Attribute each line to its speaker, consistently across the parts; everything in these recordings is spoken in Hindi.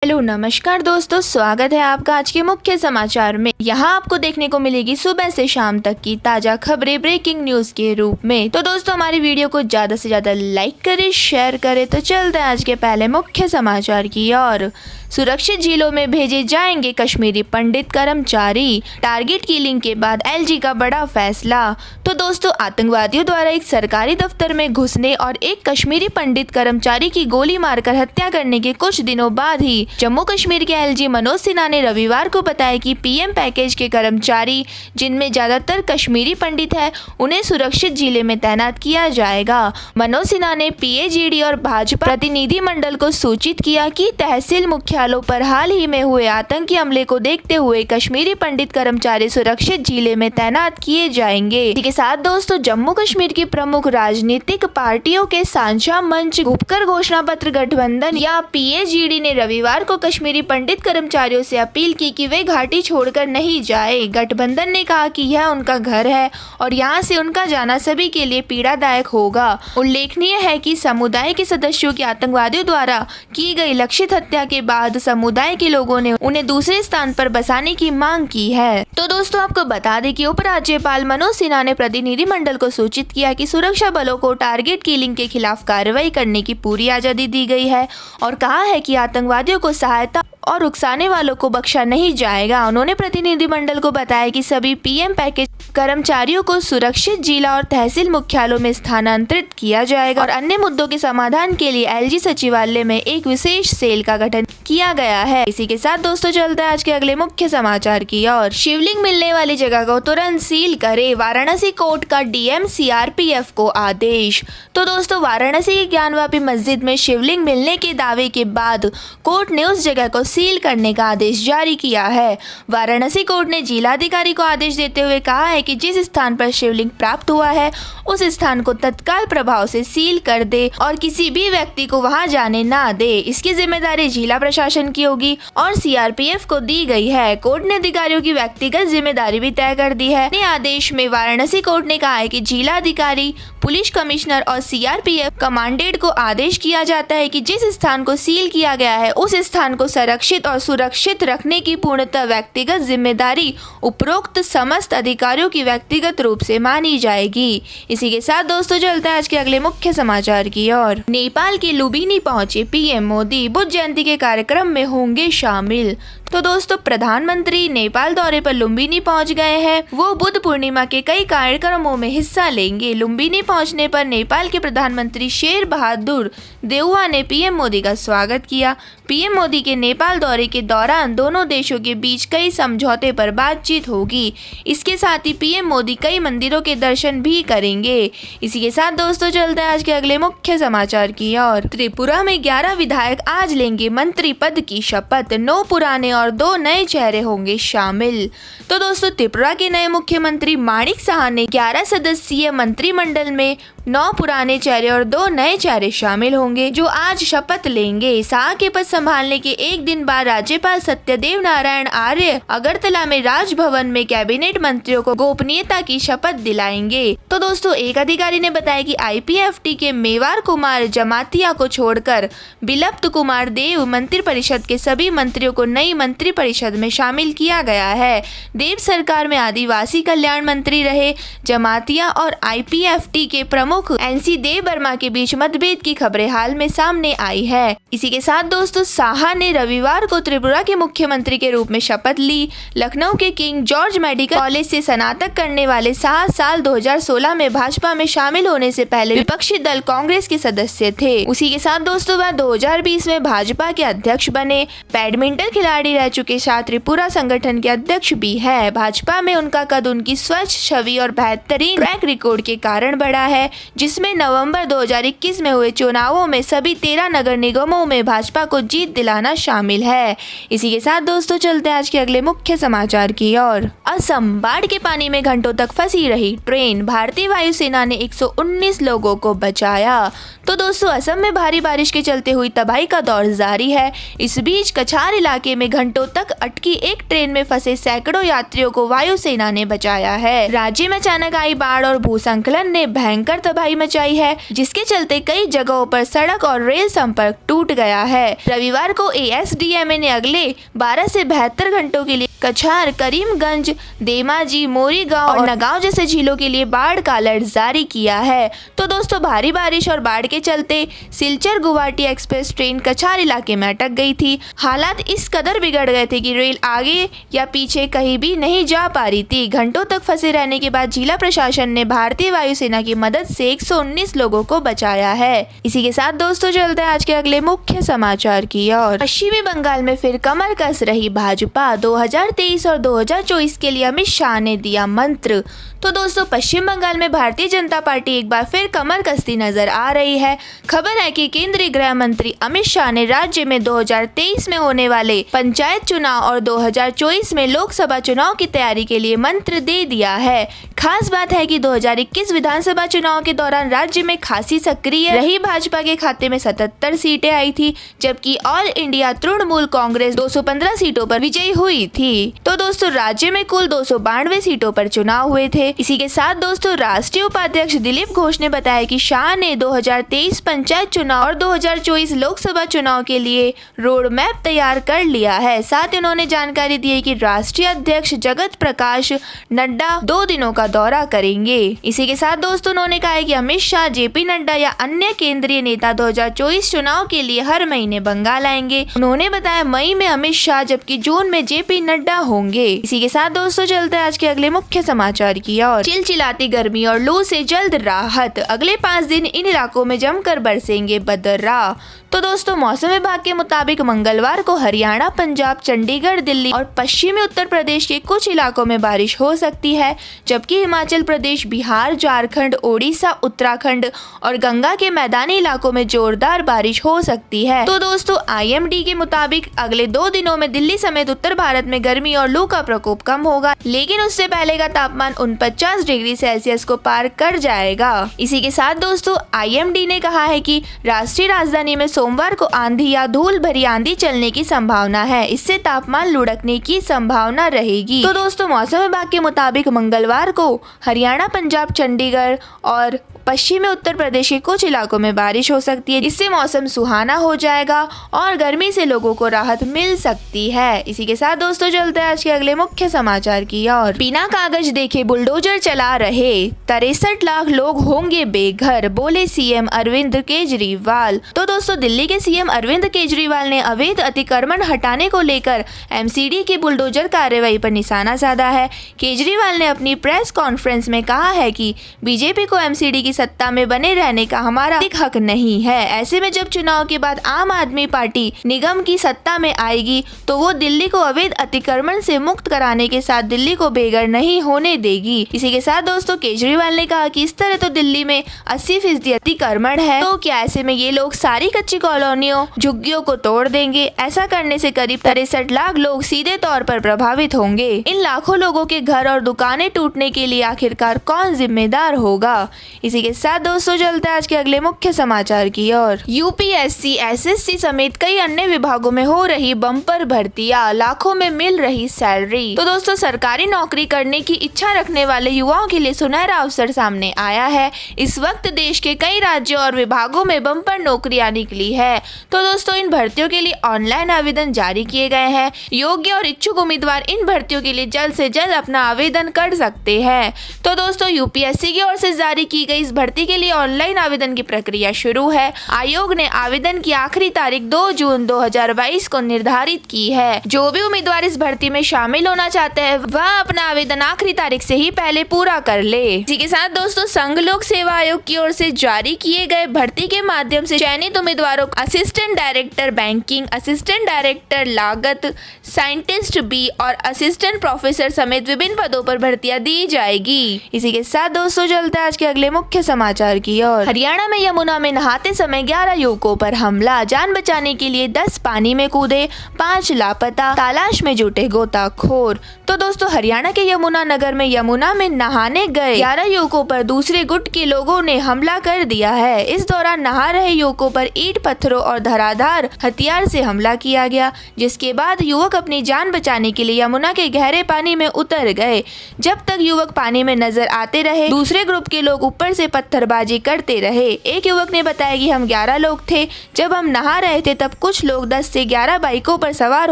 Speaker 1: हेलो नमस्कार दोस्तों, स्वागत है आपका आज के मुख्य समाचार में। यहाँ आपको देखने को मिलेगी सुबह से शाम तक की ताजा खबरें ब्रेकिंग न्यूज के रूप में। तो दोस्तों हमारी वीडियो को ज्यादा से ज्यादा लाइक करें, शेयर करें। तो चलते हैं आज के पहले मुख्य समाचार की ओर। सुरक्षित जिलों में भेजे जाएंगे कश्मीरी पंडित कर्मचारी, टारगेट किलिंग के बाद एलजी का बड़ा फैसला। तो दोस्तों आतंकवादियों द्वारा एक सरकारी दफ्तर में घुसने और एक कश्मीरी पंडित कर्मचारी की गोली मारकर हत्या करने के कुछ दिनों बाद ही जम्मू कश्मीर के एलजी मनोज सिन्हा ने रविवार को बताया कि पीएम पैकेज के कर्मचारी, जिनमें ज्यादातर कश्मीरी पंडित है, उन्हें सुरक्षित जिले में तैनात किया जाएगा। मनोज सिन्हा ने पीएजीडी और भाजपा प्रतिनिधि मंडल को सूचित किया कि तहसील मुख्यालयों पर हाल ही में हुए आतंकी हमले को देखते हुए कश्मीरी पंडित कर्मचारी सुरक्षित जिले में तैनात किए जाएंगे। इसी के साथ दोस्तों जम्मू कश्मीर की प्रमुख राजनीतिक पार्टियों के साझा मंच उपकर घोषणा पत्र गठबंधन या पीएजीडी ने रविवार को कश्मीरी पंडित कर्मचारियों से अपील की कि वे घाटी छोड़कर नहीं जाए। गठबंधन ने कहा कि यह उनका घर है और यहाँ से उनका जाना सभी के लिए पीड़ादायक होगा। उल्लेखनीय है कि समुदाय के सदस्यों की आतंकवादियों द्वारा की गई लक्षित हत्या के बाद समुदाय के लोगों ने उन्हें दूसरे स्थान पर बसाने की मांग की है। तो दोस्तों आपको बता दें कि उपराज्यपाल मनोज सिन्हा ने प्रतिनिधि मंडल को सूचित किया कि सुरक्षा बलों को टारगेट किलिंग के खिलाफ कार्रवाई करने की पूरी आजादी दी गई है और कहा है कि आतंकवादियों को सहायता और उकसाने वालों को बख्शा नहीं जाएगा। उन्होंने प्रतिनिधि मंडल को बताया कि सभी पीएम पैकेज कर्मचारियों को सुरक्षित जिला और तहसील मुख्यालयों में स्थानांतरित किया जाएगा और अन्य मुद्दों के समाधान के लिए एलजी सचिवालय में एक विशेष सेल का गठन किया गया है। इसी के साथ दोस्तों चलते हैं आज के अगले मुख्य समाचार की ओर। शिवलिंग मिलने वाली जगह को तुरंत सील करे, वाराणसी कोर्ट का डीएम सीआरपीएफ को आदेश। तो दोस्तों वाराणसी की ज्ञानवापी मस्जिद में शिवलिंग मिलने के दावे के बाद कोर्ट ने उस जगह को सील करने का आदेश जारी किया है। वाराणसी कोर्ट ने जिलाधिकारी को आदेश देते हुए कहा है कि जिस स्थान पर शिवलिंग प्राप्त हुआ है उस स्थान को तत्काल प्रभाव से सील कर दे और किसी भी व्यक्ति को वहां जाने ना दे। इसकी जिम्मेदारी जिला प्रशासन की होगी और सीआरपीएफ को दी गई है। कोर्ट ने अधिकारियों की व्यक्तिगत जिम्मेदारी भी तय कर दी है। अपने आदेश में वाराणसी कोर्ट ने कहा है कि जिलाधिकारी, पुलिस कमिश्नर और सीआरपीएफ कमांडेंट को आदेश किया जाता है कि जिस स्थान को सील किया गया है उस स्थान को संरक्षित और सुरक्षित रखने की पूर्णतः व्यक्तिगत जिम्मेदारी उपरोक्त समस्त अधिकारियों की व्यक्तिगत रूप से मानी जाएगी। इसी के साथ दोस्तों चलते हैं आज के अगले मुख्य समाचार की ओर। नेपाल के लुम्बिनी पहुंचे पीएम मोदी, बुद्ध जयंती के कार्यक्रम में होंगे शामिल। तो दोस्तों प्रधानमंत्री नेपाल दौरे पर लुम्बिनी पहुंच गए हैं। वो बुद्ध पूर्णिमा के कई कार्यक्रमों में हिस्सा लेंगे। लुम्बिनी पहुंचने पर नेपाल के प्रधानमंत्री शेर बहादुर देउवा ने पीएम मोदी का स्वागत किया। पीएम मोदी के नेपाल दौरे के दौरान दोनों देशों के बीच कई समझौते पर बातचीत होगी। इसके साथ ही पीएम मोदी कई मंदिरों के दर्शन भी करेंगे। इसी के साथ दोस्तों चलते हैं आज के अगले मुख्य समाचार की ओर। त्रिपुरा में 11 विधायक आज लेंगे मंत्री पद की शपथ, 9 पुराने और 2 नए चेहरे होंगे शामिल। तो दोस्तों त्रिपुरा के नए मुख्यमंत्री माणिक साहा ने 11 सदस्यीय मंत्रिमंडल में 9 पुराने चेहरे और 2 नए चेहरे शामिल होंगे जो आज शपथ लेंगे। शाह के पद संभालने के एक दिन बाद राज्यपाल सत्यदेव नारायण आर्य अगरतला में राजभवन में कैबिनेट मंत्रियों को गोपनीयता की शपथ दिलाएंगे। तो दोस्तों एक अधिकारी ने बताया कि आईपीएफटी के मेवार कुमार जमातिया को छोड़कर बिलप्त कुमार देव मंत्रिपरिषद के सभी मंत्रियों को नई मंत्रिपरिषद में शामिल किया गया है। देव सरकार में आदिवासी कल्याण मंत्री रहे। जमातिया और आईपीएफटी के प्रमुख एनसी देव वर्मा के बीच मतभेद की खबरें हाल में सामने आई है। इसी के साथ दोस्तों साहा ने रविवार को त्रिपुरा के मुख्यमंत्री के रूप में शपथ ली। लखनऊ के किंग जॉर्ज मेडिकल कॉलेज से स्नातक करने वाले साहा साल 2016 में भाजपा में शामिल होने से पहले विपक्षी दल कांग्रेस के सदस्य थे। उसी के साथ दोस्तों वह 2020 में भाजपा के अध्यक्ष बने। बैडमिंटन खिलाड़ी रह चुके साथ त्रिपुरा संगठन के अध्यक्ष भी है। भाजपा में उनका कद उनकी स्वच्छ छवि और बेहतरीन ट्रैक रिकॉर्ड के कारण बढ़ा है, जिसमें नवंबर 2021 में हुए चुनावों में सभी 13 नगर निगमों में भाजपा को जीत दिलाना शामिल है। इसी के साथ दोस्तों चलते हैं आज के अगले मुख्य समाचार की ओर। असम बाढ़ के पानी में घंटों तक फंसी रही ट्रेन, भारतीय वायुसेना ने 119 लोगों को बचाया। तो दोस्तों असम में भारी बारिश के चलते हुई तबाही का दौर जारी है। इस बीच कछार इलाके में घंटों तक अटकी एक ट्रेन में फंसे सैकड़ों यात्रियों को वायुसेना ने बचाया है। राज्य में अचानक आई बाढ़ और भूस्खलन ने भयंकर तबाही मचाई है, जिसके चलते कई जगहों पर सड़क और रेल संपर्क टूट गया है। रविवार को ASDMA ने अगले 12 से 72 घंटों के लिए कछार, करीमगंज, धेमाजी, मोरीगांव और नगांव जैसे झीलों के लिए बाढ़ का अलर्ट जारी किया है। तो दोस्तों, भारी बारिश और बाढ़ के चलते सिलचर गुवाहाटी एक्सप्रेस ट्रेन कछार इलाके में अटक गई थी। हालात इस कदर बिगड़ गए थे कि रेल आगे या पीछे कहीं भी नहीं जा पा रही थी। घंटों तक फंसे रहने के बाद जिला प्रशासन ने भारतीय वायुसेना की मदद से 119 लोगों को बचाया है। इसी के साथ दोस्तों, चलते हैं आज के अगले मुख्य समाचार की ओर। पश्चिमी बंगाल में फिर कमर कस रही भाजपा। 2023 और 2024 के लिए अमित शाह ने दिया मंत्र। तो दोस्तों, पश्चिम बंगाल में भारतीय जनता पार्टी एक बार फिर कमर कसती नजर आ रही है। खबर है कि केंद्रीय गृह मंत्री अमित शाह ने राज्य में 2023 में होने वाले पंचायत चुनाव और 2024 में लोकसभा चुनाव की तैयारी के लिए मंत्र दे दिया है। खास बात है कि 2021 विधानसभा चुनाव के दौरान राज्य में खासी सक्रिय रही भाजपा के खाते में 77 सीटें आई थी, जबकि ऑल इंडिया तृणमूल कांग्रेस 215 सीटों पर विजयी हुई थी। तो दोस्तों, राज्य में कुल 292 सीटों पर चुनाव हुए थे। इसी के साथ दोस्तों, राष्ट्रीय उपाध्यक्ष दिलीप घोष ने बताया कि शाह ने 2023 पंचायत चुनाव और 2024 लोकसभा चुनाव के लिए रोड मैप तैयार कर लिया है। साथ ही उन्होंने जानकारी दी है कि राष्ट्रीय अध्यक्ष जगत प्रकाश नड्डा 2 दिनों का दौरा करेंगे। इसी के साथ दोस्तों, उन्होंने कहा है कि अमित शाह, JP नड्डा या अन्य केंद्रीय नेता 2024 चुनाव के लिए हर महीने बंगाल आएंगे। उन्होंने बताया मई में अमित शाह, जबकि जून में JP नड्डा होंगे। इसी के साथ दोस्तों, चलते हैं आज के अगले मुख्य समाचार की ओर। चिलचिलाती गर्मी और लू से जल्द राहत। अगले 5 दिन इन इलाकों में जमकर बरसेंगे बदरा। तो दोस्तों, मौसम विभाग के मुताबिक मंगलवार को हरियाणा, पंजाब, चंडीगढ़, दिल्ली और पश्चिमी उत्तर प्रदेश के कुछ इलाकों में बारिश हो सकती है, जबकि हिमाचल प्रदेश, बिहार, झारखंड, ओडिशा, उत्तराखंड और गंगा के मैदानी इलाकों में जोरदार बारिश हो सकती है। तो दोस्तों, IMD के मुताबिक अगले 2 दिनों में दिल्ली समेत उत्तर भारत में गर्मी और लू का प्रकोप कम होगा, लेकिन उससे पहले का तापमान 49 डिग्री सेल्सियस को पार कर जाएगा। इसी के साथ दोस्तों, IMD ने कहा है कि राष्ट्रीय राजधानी में सोमवार को आंधी या धूल भरी आंधी चलने की संभावना है। इससे तापमान लुढ़कने की संभावना रहेगी। तो दोस्तों, मौसम विभाग के मुताबिक मंगलवार को हरियाणा, पंजाब, चंडीगढ़ और पश्चिमी उत्तर प्रदेश के कुछ इलाकों में बारिश हो सकती है, जिससे मौसम सुहाना हो जाएगा और गर्मी से लोगों को राहत मिल सकती है। इसी के साथ दोस्तों, चलते हैं आज के अगले मुख्य समाचार की ओर। बिना कागज देखे बुलडोजर चला रहे 63 लाख लोग होंगे बेघर, बोले CM अरविंद केजरीवाल। तो दोस्तों, दिल्ली के CM अरविंद केजरीवाल ने अवैध अतिक्रमण हटाने को लेकर MCD की बुलडोजर कार्रवाई पर निशाना साधा है। केजरीवाल ने अपनी प्रेस कॉन्फ्रेंस में कहा है कि बीजेपी को MCD की सत्ता में बने रहने का हमारा हक नहीं है। ऐसे में जब चुनाव के बाद आम आदमी पार्टी निगम की सत्ता में आएगी तो वो दिल्ली को अवैध अतिक्रमण से मुक्त कराने के साथ दिल्ली को बेघर नहीं होने देगी। इसी के साथ दोस्तों, केजरीवाल ने कहा कि इस तरह तो दिल्ली में 80% अतिक्रमण है, तो क्या ऐसे में ये लोग सारी कच्ची कॉलोनियों, झुग्गियों को तोड़ देंगे? ऐसा करने से करीब 63 लाख लोग सीधे तौर पर प्रभावित होंगे। इन लाखों लोगों के घर और दुकानें टूटने के लिए आखिरकार कौन जिम्मेदार होगा? इसी के साथ दोस्तों, चलते हैं आज के अगले मुख्य समाचार की ओर। UPSC, SSC समेत कई अन्य विभागों में हो रही बम्पर भर्तियां, लाखों में मिल रही सैलरी। तो दोस्तों, सरकारी नौकरी करने की इच्छा रखने वाले युवाओं के लिए सुनहरा अवसर सामने आया है। इस वक्त देश के कई राज्यों और विभागों में बम्पर नौकरियां निकली है। तो दोस्तों, इन भर्तियों के लिए ऑनलाइन आवेदन जारी किए गए हैं। योग्य और इच्छुक उम्मीदवार इन भर्तियों के लिए जल्द से जल्द अपना आवेदन कर सकते हैं। तो दोस्तों, UPSC की ओर से जारी की गई इस भर्ती के लिए ऑनलाइन आवेदन की प्रक्रिया शुरू है। आयोग ने आवेदन की आखिरी तारीख 2 जून 2022 को निर्धारित की है। जो भी उम्मीदवार इस भर्ती में शामिल होना चाहते हैं वह अपना आवेदन आखिरी तारीख से ही पहले पूरा कर ले। इसी के साथ दोस्तों, संघ लोक सेवा आयोग की ओर से जारी किए गए भर्ती के माध्यम से चयनित उम्मीदवारों को assistant director banking, assistant director लागत, साइंटिस्ट B और असिस्टेंट प्रोफेसर समेत विभिन्न पदों पर भर्तियां दी जाएगी। इसी के साथ दोस्तों, चलते हैं आज के अगले मुख्य समाचार की ओर। हरियाणा में यमुना में नहाते समय 11 युवकों पर हमला, जान बचाने के लिए 10 पानी में कूदे, 5 लापता, तलाश में जुटे गोताखोर। तो दोस्तों, हरियाणा के यमुना नगर में यमुना में नहाने गए 11 युवकों पर दूसरे गुट के लोगों ने हमला कर दिया है। इस दौरान नहा रहे युवकों पर ईंट, पत्थरों और धारदार हथियार से हमला किया गया, जिसके बाद युवक अपनी जान बचाने के लिए यमुना के गहरे पानी में उतर गए। जब तक युवक पानी में नजर आते रहे, दूसरे ग्रुप के लोग ऊपर से पत्थरबाजी करते रहे। एक युवक ने बताया कि हम 11 लोग थे, जब हम नहा रहे थे तब कुछ लोग 10 से 11 बाइकों पर सवार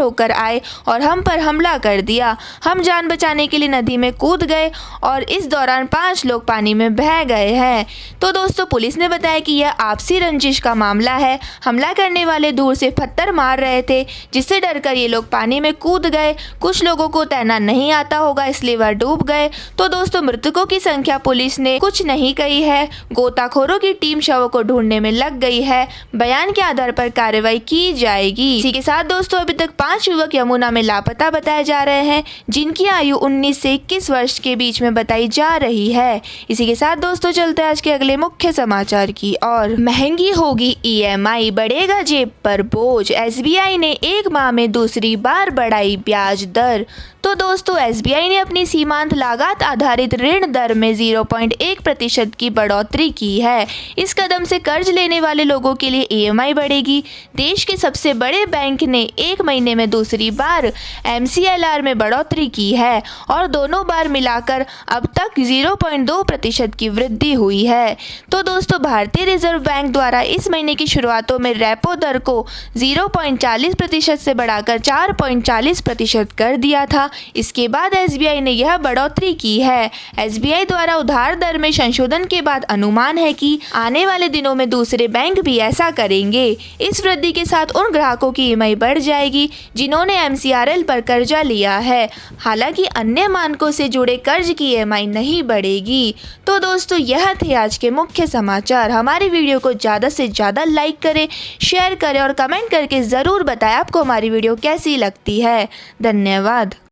Speaker 1: होकर आए और हम पर हमला कर दिया। हम जान बचाने के लिए नदी में कूद गए और इस दौरान 5 लोग पानी में बह गए हैं। तो दोस्तों पुलिस ने बताया कि यह आपसी रंजिश का मामला है। हमला करने वाले दूर से पत्थर मार रहे थे, जिससे डरकर ये लोग पानी में कूद गए। कुछ लोगों को तैरना नहीं आता होगा, इसलिए वह डूब गए। तो दोस्तों मृतकों की संख्या पुलिस ने कुछ नहीं कही है। गोताखोरों की टीम शवों को ढूंढने में लग गई है। बयान के आधार पर कार्रवाई की जाएगी। इसी के साथ दोस्तों अभी तक 5 युवक यमुना में लापता बताए जा रहे हैं, जिनकी आयु 19 से 21 वर्ष के बीच में बताई जा रही है। इसी के साथ दोस्तों चलते हैं आज के अगले मुख्य समाचार की और महंगी होगी EMI, बढ़ेगा जेब पर बोझ। SBI ने एक माह में दूसरी बार बढ़ाई ब्याज दर। तो दोस्तों SBI ने अपनी सीमांत लागत आधारित ऋण दर में 0.1% की बढ़ोतरी की है। इस कदम से कर्ज लेने वाले लोगों के लिए EMI बढ़ेगी। देश के सबसे बड़े बैंक ने एक महीने में दूसरी बार MCLR में बढ़ोतरी की है और दोनों बार मिलाकर अब तक 0.2% की वृद्धि हुई है। तो दोस्तों भारतीय रिजर्व बैंक द्वारा इस महीने की शुरुआतों में रेपो दर को 0.40% से बढ़ाकर 4.40% कर दिया था। इसके बाद SBI ने यह बढ़ोतरी की है। SBI द्वारा उधार दर में संशोधन के बाद अनुमान है कि आने वाले दिनों में दूसरे बैंक भी ऐसा करेंगे। इस वृद्धि के साथ उन ग्राहकों की EMI बढ़ जाएगी जिन्होंने MCRL पर कर्जा लिया है। हालांकि अन्य मानकों से जुड़े कर्ज की EMI नहीं बढ़ेगी। तो दोस्तों यह थे आज के मुख्य समाचार। हमारी वीडियो को ज़्यादा से ज़्यादा लाइक करें, शेयर करें और कमेंट करके ज़रूर बताएं आपको हमारी वीडियो कैसी लगती है। धन्यवाद।